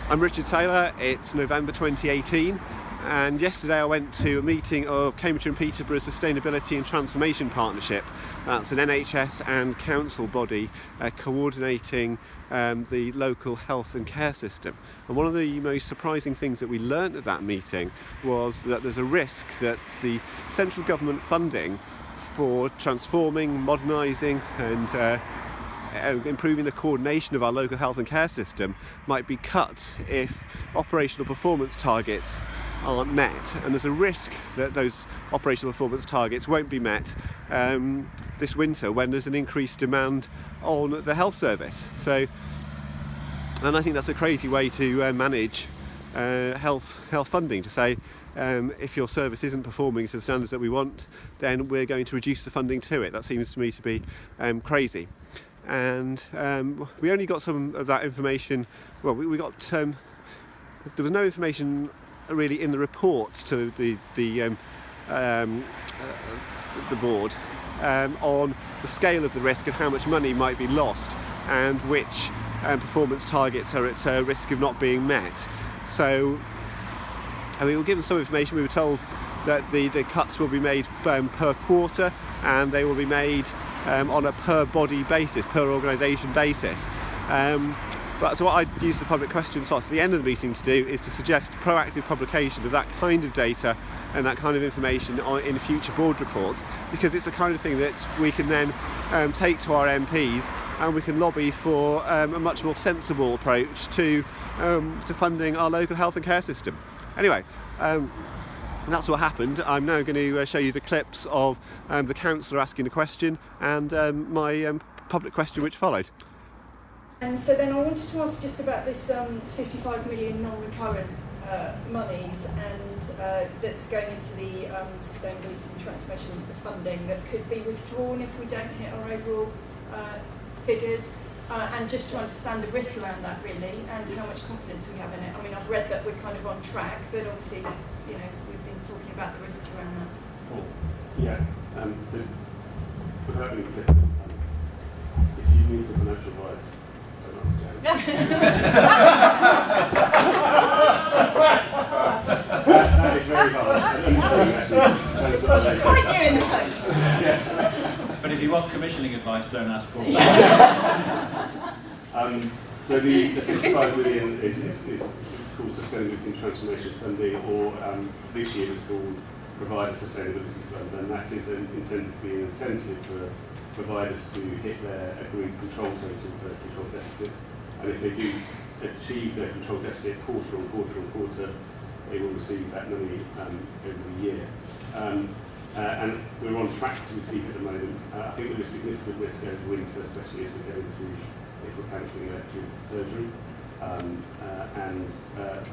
I'm Richard Taylor. It's November 2018, and yesterday I went to a meeting of Cambridgeshire and Peterborough Sustainability and Transformation Partnership. That's an NHS and council body coordinating the local health and care system. And one of the most surprising things that we learnt at that meeting was that there's a risk that the central government funding for transforming, modernising and improving the coordination of our local health and care system might be cut if operational performance targets aren't met, and there's a risk that those operational performance targets won't be met this winter when there's an increased demand on the health service. And I think that's a crazy way to manage health funding, to say if your service isn't performing to the standards that we want, then we're going to reduce the funding to it. That seems to me to be crazy. And we only got some of that information. Well, we got there was no information really in the report to the board on the scale of the risk and how much money might be lost, and which performance targets are at risk of not being met. So, we were given some information. We were told that the cuts will be made per quarter, and they will be made on a per body basis, per organisation basis. So what I used the public question slot at the end of the meeting to do is to suggest proactive publication of that kind of data and that kind of information in future board reports, because it's the kind of thing that we can then take to our MPs, and we can lobby for a much more sensible approach to funding our local health and care system. Anyway, and that's what happened. I'm now going to show you the clips of the councillor asking a question and my public question which followed. And so then I wanted to ask just about this 55 million non-recurrent monies and that's going into the sustainability and transformation funding that could be withdrawn if we don't hit our overall figures. And just to understand the risk around that really, and how much confidence we have in it. I mean, I've read that we're kind of on track, but obviously, you know, we've been talking about the risks around that. Cool. Yeah. So, without any flip, if you need some financial advice, don't ask Jared. That is very hard. It's quite new in the post. Yeah. But if you want commissioning advice, don't ask Paul. So the 55 million is called Sustainability and Transformation Funding, or this year it's called Provider Sustainability Fund, and that is intended to be an incentive for providers to hit their agreed control totals, their control deficits, and if they do achieve their control deficit quarter on quarter, they will receive that money every year. And we're on track to receive it at the moment. I think there is significant risk over winter, especially as we go into, if we're cancelling elective surgery.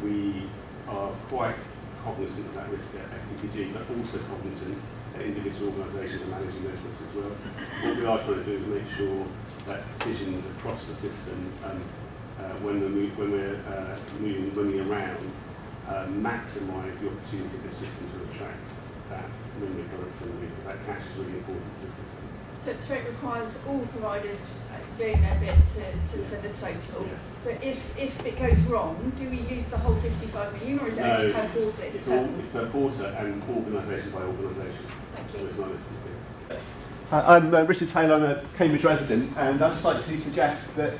We are quite cognizant of that risk at FPPG, but also cognizant that individual organisations are managing those risks as well. What we are trying to do is make sure that decisions across the system, when we're moving money around, maximise the opportunity of the system to attract that non-recurrent funding, because that cash is really important to the system. So it requires all providers doing their bit for the total. Yeah. But if it goes wrong, do we use the whole 55 million, or is it only per quarter? It's per quarter and organisation by organisation. Thank you. So it's not listed here. I'm Richard Taylor. I'm a Cambridge resident, and I'd just like to suggest that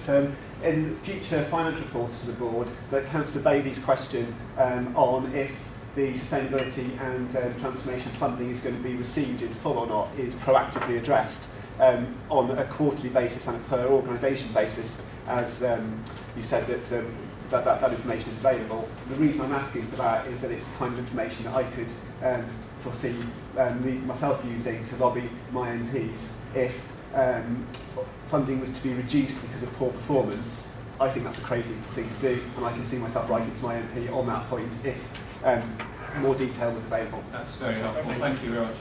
in future finance reports to the board, that Councillor Bailey's question on if the sustainability and transformation funding is going to be received in full or not is proactively addressed on a quarterly basis and a per organisation basis, as you said that information is available. The reason I'm asking for that is that it's the kind of information that I could foresee myself using to lobby my MPs if funding was to be reduced because of poor performance. I think that's a crazy thing to do, and I can see myself writing to my MP on that point if more detail was available. That's very helpful. Thank you very much.